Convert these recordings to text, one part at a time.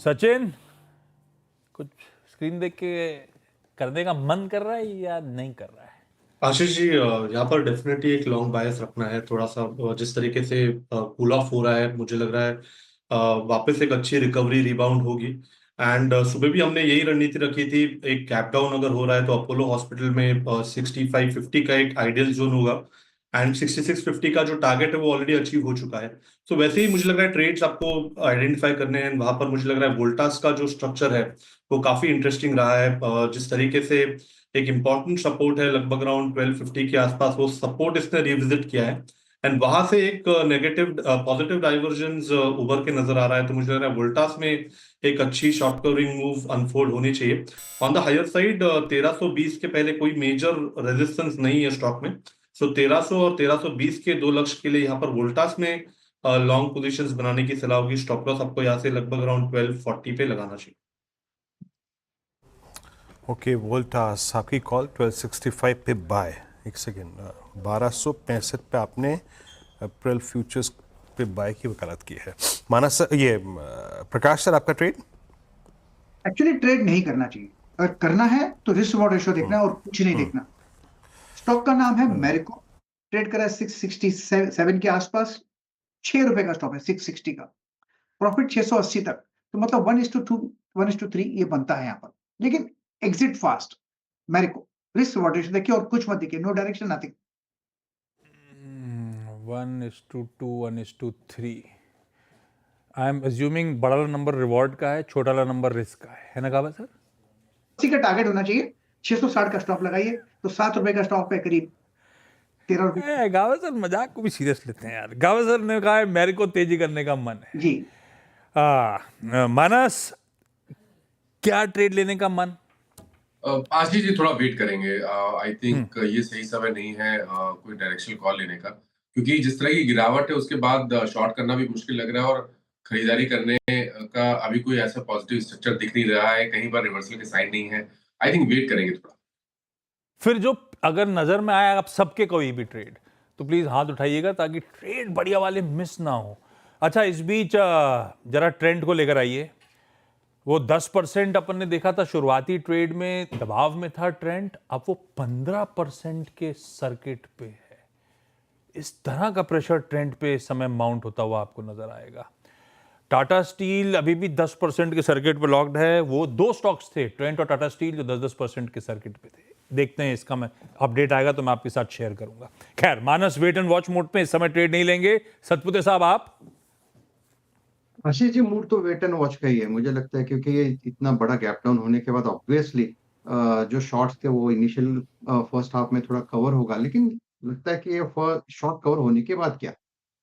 सचिन, कुछ स्क्रीन देख के करने का मन कर रहा है या नहीं कर रहा है? आशीष जी, यहाँ पर डेफिनेटली एक लॉन्ग बायस रखना है थोड़ा सा। जिस तरीके से कूल ऑफ हो रहा है, मुझे लग रहा है वापस एक अच्छी रिकवरी रिबाउंड होगी। एंड सुबह भी हमने यही रणनीति रखी थी, एक गैप डाउन अगर हो रहा है तो अपोलो हॉस्पिटल में 65-50 का एक आइडियल जोन होगा। एंड 66-50 का जो टारगेट है वो ऑलरेडी अचीव हो चुका है। सो वैसे ही मुझे लग रहा है ट्रेड्स आपको आइडेंटिफाई करने हैं। वहां पर मुझे लग रहा है वोल्टास का जो स्ट्रक्चर है वो काफी इंटरेस्टिंग रहा है। जिस तरीके से एक इंपॉर्टेंट सपोर्ट है लगभग अराउंड 1250 के आसपास, वो सपोर्ट इसने रिविजिट किया है। एंड वहां से एक नेगेटिव पॉजिटिव डाइवर्जेंस उभर के नजर आ रहा है। तो मुझे लग रहा है वोल्टास में एक अच्छी शॉर्ट कवरिंग मूव अनफोल्ड होनी चाहिए। ऑन द हायर साइड 1320 के पहले कोई मेजर रेजिस्टेंस नहीं है स्टॉक में। सो 1300 और 1320 के दो लक्ष्य के लिए यहाँ पर वोल्टास में लॉन्ग पोजीशंस बनाने की सलाह होगी। स्टॉप लॉस आपको यहाँ से लगभग अराउंड 1240 पे लगाना चाहिए। ओके, वोल्टास आपकी कॉल 1265 पे बाय। एक सेकेंड, 1265 पे आपने अप्रैल फ्यूचर्स पे बाय की वकालत की है। मानस सर, ये प्रकाश सर, आपका ट्रेड? एक्चुअली ट्रेड नहीं करना चाहिए। अगर करना है तो रिस्क रिवॉर्ड रेशियो देखना है और कुछ नहीं देखना। स्टॉक का नाम है मैरिको। ट्रेड करा है 667 के आसपास। ₹6 का स्टॉक है, 660 का प्रॉफिट 680 तक। तो मतलब 1:2 1:3 ये बनता है यहाँ पर। लेकिन exit fast. Marico risk reward ratio देखिए और कुछ मत देखिए। No direction, nothing. 1:2, 1:3। I am assuming बड़ा वाला नंबर रिवॉर्ड का है, छोटा वाला नंबर रिस्क का है ना काबा सर? उसी का टारगेट होना चाहिए। 660 का स्टॉप लगाइए तो ₹7 का स्टॉक है, करीब ₹13। गावा सर मजाक को भी सीरियस लेते हैं यार। गावा सर ने कहा है मेरे को तेजी करने का मन है। जी। मानस, क्या ट्रेड लेने का मन? आशीष जी थोड़ा वेट करेंगे। आई थिंक ये सही समय नहीं है कोई डायरेक्शनल कॉल लेने का, क्योंकि जिस तरह की गिरावट है उसके बाद शॉर्ट करना भी मुश्किल लग रहा है और खरीदारी करने का अभी कोई ऐसा पॉजिटिव स्ट्रक्चर दिख नहीं रहा है, कहीं पर रिवर्सल के साइन नहीं है। आई थिंक वेट करेंगे थोड़ा। फिर जो अगर नजर में आया आप सबके कोई भी ट्रेड, तो प्लीज हाथ उठाइएगा ताकि ट्रेड बढ़िया वाले मिस ना हो। अच्छा, इस बीच जरा ट्रेंड को लेकर आइए। वो 10% अपन ने देखा था शुरुआती ट्रेड में, दबाव में था ट्रेंड, अब वो 15% के सर्किट पे है। इस तरह का प्रेशर ट्रेंड पे इस समय माउंट होता हुआ आपको नजर आएगा। टाटा स्टील अभी भी 10% के सर्किट पे लॉक्ड है। वो दो स्टॉक्स थे, ट्रेंट और टाटा स्टील, जो 10-10% के सर्किट पे थे। देखते हैं, इसका मैं अपडेट आएगा तो मैं आपके साथ शेयर करूंगा। खैर, मानस वेट एंड वॉच मोड पे इस समय ट्रेड नहीं लेंगे। सतपुते साहब, आप? आशीष जी, मूड तो वेट एंड वॉच का ही है मुझे लगता है, क्योंकि ये इतना बड़ा गैप डाउन होने के बाद ऑब्वियसली जो शॉर्ट्स थे वो इनिशियल फर्स्ट हाफ में थोड़ा कवर होगा, लेकिन लगता है कि ये शॉर्ट कवर होने के बाद क्या,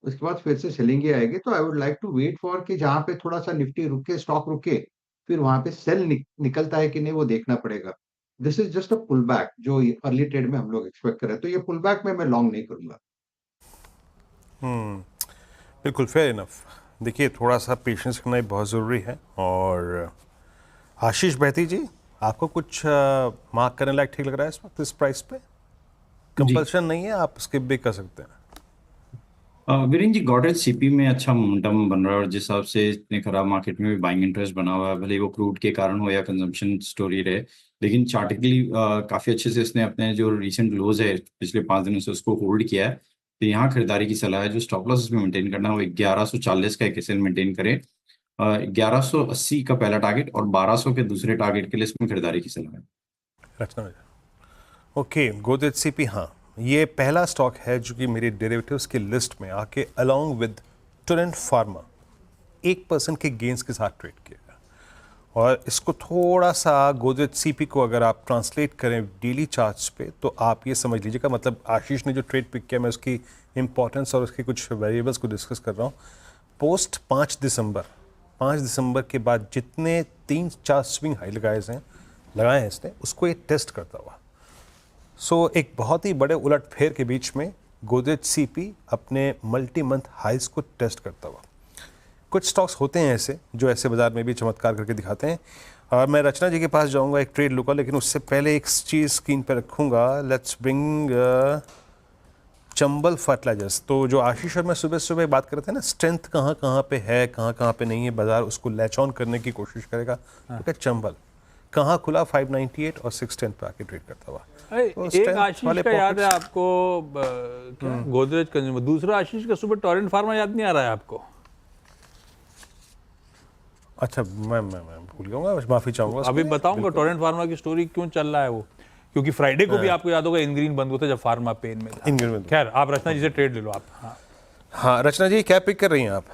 उसके बाद फिर से सेलिंग ही आएगी। तो I would like to wait for कि जहां पे थोड़ा सा निफ्टी रुके, स्टॉक रुके, फिर वहां पे सेल निकलता है कि नहीं वो देखना पड़ेगा। This is just a pull back जो अर्ली ट्रेड में हम लोग एक्सपेक्ट कर रहे हैं, तो ये पुल बैक में मैं लॉन्ग नहीं करूंगा। बिल्कुल फेयर इनफ। देखिए, थोड़ा सा पेशेंस करना भी बहुत ज़रूरी है। और आशीष बहती जी, आपको कुछ मार्क करने लायक ठीक लग रहा है इस वक्त इस प्राइस पे? कंपल्शन नहीं है, आप स्किप भी कर सकते हैं। वीरेंद्र जी, गॉडेज सीपी में अच्छा मोमेंटम बन रहा है और जिस हिसाब से इतने खराब मार्केट में भी बाइंग इंटरेस्ट बना हुआ है, भले वो क्रूड के कारण हो या कंजम्पशन स्टोरी रहे, लेकिन चार्टिकली काफी अच्छे से इसने अपने जो रिसेंट लोज है पिछले 5 दिनों से उसको होल्ड किया है। तो यहाँ खरीदारी की सलाह है। जो स्टॉप लॉस इसमें मेंटेन करना है वो 1140 का एक एसएल मेंटेन करें। 1180 का पहला टारगेट और 1200 के दूसरे टारगेट के लिए इसमें खरीदारी की सलाह है। रचना ओके, गोदरेज सीपी, हाँ, ये पहला स्टॉक है जो कि मेरे डेरिवेटिव्स की लिस्ट में आके अलोंग विद टोरेंट फार्मा 1% के गेंस के साथ ट्रेड किया। और इसको थोड़ा सा गोदरेज सीपी को अगर आप ट्रांसलेट करें डेली चार्ट्स पे, तो आप ये समझ लीजिएगा, मतलब आशीष ने जो ट्रेड पिक किया, मैं उसकी इंपॉर्टेंस और उसके कुछ वेरिएबल्स को डिस्कस कर रहा हूँ। पोस्ट 5 दिसंबर के बाद जितने 3-4 स्विंग हाई लगाए हैं इसने, उसको ये टेस्ट करता हुआ। सो एक बहुत ही बड़े उलट फेर के बीच में गोदरेज सीपी अपने मल्टी मंथ हाइस को टेस्ट करता हुआ। कुछ स्टॉक्स होते हैं ऐसे जो ऐसे बाजार में भी चमत्कार करके दिखाते हैं। और मैं रचना जी के पास जाऊंगा एक ट्रेड लूँगा, लेकिन उससे पहले एक चीज़ स्क्रीन पर रखूंगा। लेट्स ब्रिंग चंबल फर्टिलाइजर्स, तो जो आशीष और मैं सुबह सुबह बात कर रहे थे ना, स्ट्रेंथ कहाँ कहाँ पे है, कहाँ कहाँ पे नहीं है, बाजार उसको लैच ऑन करने की कोशिश करेगा। तो चंबल कहाँ खुला 598 और 610 पे आके ट्रेड करता हुआ। अरे, तो एक strength आशीष वाले का याद है pockets- आपको, क्या गोदरेज कंज्यूमर, दूसरा आशीष का सुबह टोरेंट फार्मा याद नहीं आ रहा है आपको? अच्छा, मैं भूल गया, माफी चाहूंगा। अभी बताऊंगा टोरेंट फार्मा की स्टोरी क्यों चल रहा है वो, क्योंकि फ्राइडे को भी आपको याद होगा इनग्रीन बंद होता जब फार्मा पेन में था। इनग्रीन बंद। खैर, आप रचना जी से ट्रेड ले लो आप। हाँ, हाँ रचना जी, क्या पिक कर रही हैं आप?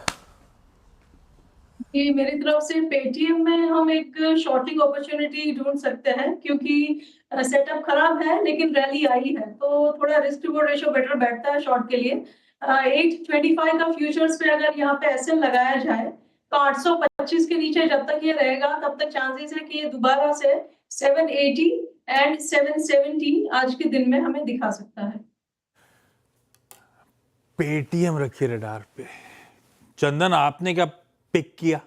कि मेरी तरफ से पेटीएम में हम एक शॉर्टिंग अपॉर्चुनिटी ढूंढ सकते हैं, क्योंकि सेटअप खराब है लेकिन रैली आई है, तो थोड़ा रिस्क रिवॉर्ड रेशियो बेटर बैठता है शॉर्ट के लिए। 825 का फ्यूचर्स पे अगर यहाँ पे एसएल लगाया जाए तो 825 के नीचे जब तक ये रहेगा तब तक चांसेस है कि ये दोबारा से 780 एंड 770 आज के दिन में हमें दिखा सकता है। पेटीएम रखिए रडार पे। चंदन, आपने क्या पिक किया?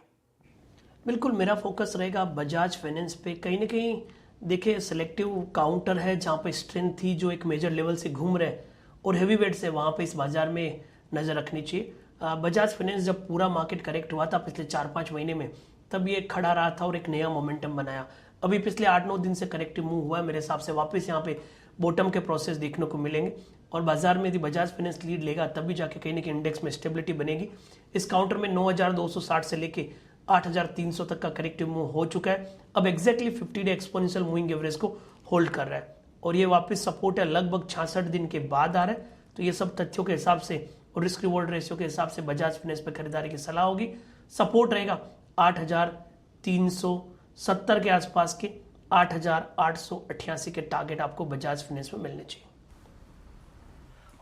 बिल्कुल, मेरा फोकस रहेगा बजाज फाइनेंस पे। कहीं ना कहीं देखिए, सेलेक्टिव काउंटर है जहाँ पे स्ट्रेंथ थी जो एक मेजर लेवल से घूम रहे हैं, और हैवी वेट्स है वहाँ पे इस बाजार में नज़र रखनी चाहिए। बजाज फाइनेंस जब पूरा मार्केट करेक्ट हुआ था पिछले 4-5 महीने में, तब ये खड़ा रहा था और एक नया मोमेंटम बनाया। अभी पिछले 8-9 दिन से करेक्टिव मूव हुआ है, मेरे हिसाब से वापस यहाँ पे बॉटम के प्रोसेस देखने को मिलेंगे, और बाजार में यदि बजाज फाइनेंस लीड लेगा तभी जाके कहीं ना कहीं इंडेक्स में स्टेबिलिटी बनेगी। इस काउंटर में 9260 से लेके 8300 तक का करेक्टिव मूव हो चुका है। अब exactly 50 day exponential moving average को होल्ड कर रहा है, और ये वापस सपोर्ट है लगभग 66 दिन के बाद आ रहा है। तो ये सब तथ्यों के हिसाब से और रिस्क रिवॉर्ड रेशियो के हिसाब से बजाज फाइनेंस पर खरीदारी की सलाह होगी। सपोर्ट रहेगा 8370 के आसपास के 8888 के टारगेट आपको बजाज फाइनेंस में मिलने चाहिए।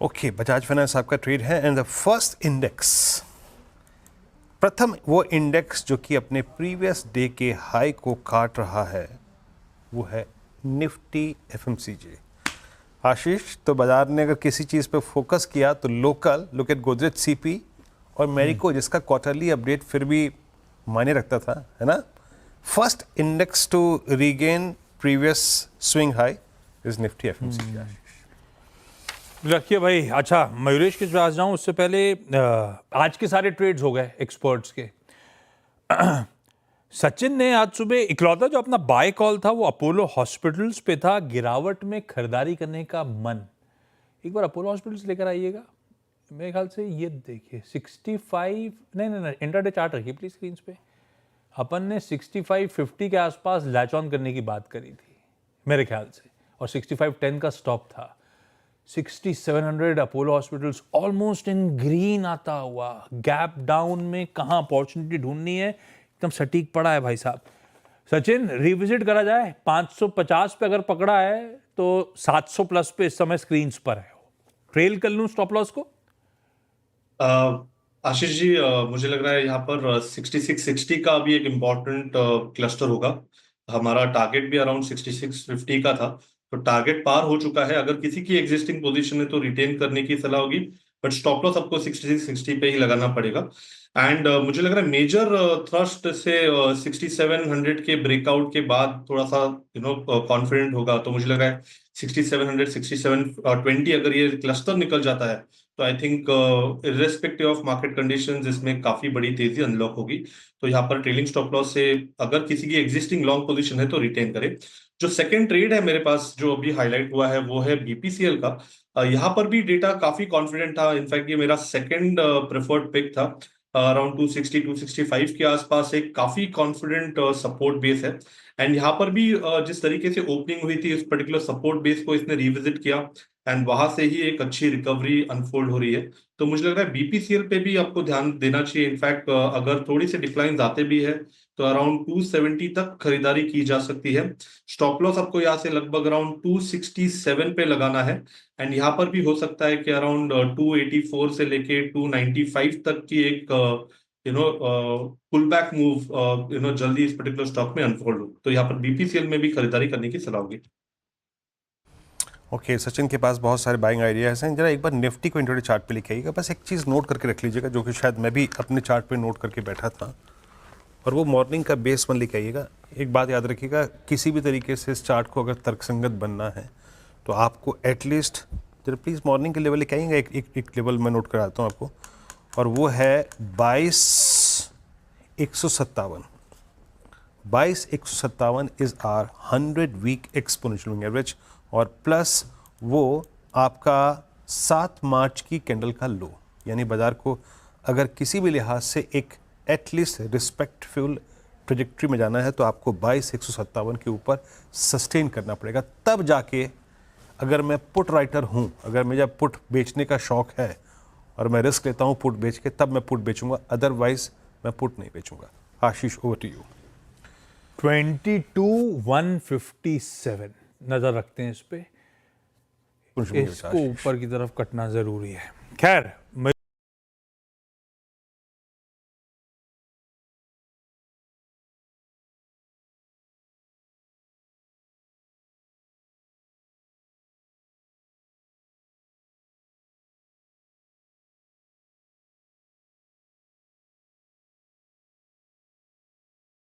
ओके, बजाज फाइनेंस आपका ट्रेड है। एंड द फर्स्ट इंडेक्स, प्रथम वो इंडेक्स जो कि अपने प्रीवियस डे के हाई को काट रहा है, वो है निफ्टी एफएमसीजी। आशीष, तो बाजार ने अगर किसी चीज़ पे फोकस किया तो local, look at Godrej CP और मैरिको, जिसका क्वार्टरली अपडेट फिर भी मायने रखता था, है ना। First index to regain previous swing high is Nifty FMCG. रखिए भाई। अच्छा, मयूरेश के पास जाऊं उससे पहले आज के सारे ट्रेड्स हो गए एक्सपर्ट्स के। सचिन ने आज सुबह इकलौता जो अपना बाय कॉल था वो अपोलो हॉस्पिटल्स पे था। गिरावट में खरीदारी करने का मन, एक बार अपोलो हॉस्पिटल्स लेकर आइएगा। मेरे ख्याल से ये देखिए 65, नहीं इंट्राडे चार्ट रखिए प्लीज स्क्रीन पे। अपन ने 65-50 के आसपास लैच ऑन करने की बात करी थी मेरे ख्याल से, और 65-10 का स्टॉप था। 6700 Apollo hospitals almost in green आता हुआ, गैप डाउन में कहाँ अपॉर्चुनिटी ढूंढनी है, एकदम सटीक पड़ा है भाई साहब। सचिन, रिविजिट करा जाए 550 पे अगर पकड़ा है तो 700 प्लस पे इस समय स्क्रीन्स पर है। ट्रेल कर लूं स्टॉप लॉस को? आशीष जी, मुझे लग रहा है यहाँ पर 6660 का भी एक इम्पॉर्टेंट क्लस्टर होगा। हमारा टारगेट भी अराउंड 6650 का था, तो टारगेट पार हो चुका है। अगर किसी की एग्जिस्टिंग पोजीशन है तो रिटेन करने की सलाह होगी, बट स्टॉप लॉस आपको 6660 पे ही लगाना पड़ेगा। एंड मुझे लग रहा है मेजर थ्रस्ट से 6700 के ब्रेकआउट के बाद थोड़ा सा कॉन्फिडेंट होगा। तो मुझे लग रहा है 6700 6720 अगर ये क्लस्टर निकल जाता है तो I think irrespective of market conditions इसमें काफी बड़ी तेजी अनलॉक होगी। तो यहाँ पर ट्रेलिंग स्टॉप लॉस से अगर किसी की एग्जिस्टिंग लॉन्ग पोजीशन है तो रिटेन करें। जो सेकंड ट्रेड है मेरे पास जो अभी हाईलाइट हुआ है वो है बीपीसीएल का। यहाँ पर भी डेटा काफी कॉन्फिडेंट था। इनफैक्ट ये मेरा सेकंड प्रेफर्ड पिक था। अराउंड 260-265 के आसपास एक काफी कॉन्फिडेंट सपोर्ट बेस है। एंड यहाँ पर भी जिस तरीके से ओपनिंग हुई थी, इस पर्टिकुलर सपोर्ट बेस को इसने रिविजिट किया एंड वहां से ही एक अच्छी रिकवरी अनफोल्ड हो रही है। तो मुझे लग रहा है बीपीसीएल पे भी आपको ध्यान देना चाहिए। इनफैक्ट अगर थोड़ी सी डिक्लाइन आते भी है तो अराउंड 270 तक खरीदारी की जा सकती है। स्टॉप लॉस आपको यहाँ से लगभग अराउंड 267 पे लगाना है। एंड यहाँ पर भी हो सकता है कि अराउंड 284 से लेके 295 तक की एक पुल बैक मूव जल्दी इस पर्टिकुलर स्टॉक में अनफोल्ड हो। तो यहाँ पर बीपीसीएल में भी खरीदारी करने की सलाह होगी। ओके, सचिन के पास बहुत सारे बाइंग आइडियाज हैं। जरा एक बार निफ्टी को इंट्राडे चार्ट पे लिखे आइएगा। बस एक चीज़ नोट करके रख लीजिएगा, जो कि शायद मैं भी अपने चार्ट पे नोट करके बैठा था, और वो मॉर्निंग का बेस वन लेके आइएगा। एक बात याद रखिएगा, किसी भी तरीके से इस चार्ट को अगर तर्कसंगत बनना है तो आपको एटलीस्ट जरा प्लीज़ मॉर्निंग के लेवल लेके आएंगे, एक लेवल मैं नोट कराता हूँ आपको, और वो है 22,157। 22,157 is our 100 week exponential moving average, और प्लस वो आपका 7 मार्च की कैंडल का लो, यानी बाजार को अगर किसी भी लिहाज से एक एटलीस्ट रिस्पेक्टफुल ट्रेजेक्ट्री में जाना है तो आपको 22,157 के ऊपर सस्टेन करना पड़ेगा, तब जाके अगर मैं पुट राइटर हूँ, अगर मुझे पुट बेचने का शौक है और मैं रिस्क लेता हूँ पुट बेच के, तब मैं पुट बेचूंगा, अदरवाइज मैं पुट नहीं बेचूंगा। आशीष, ओवर टू यू। 22,157 नजर रखते हैं इस पे, इसको ऊपर की तरफ कटना जरूरी है। खैर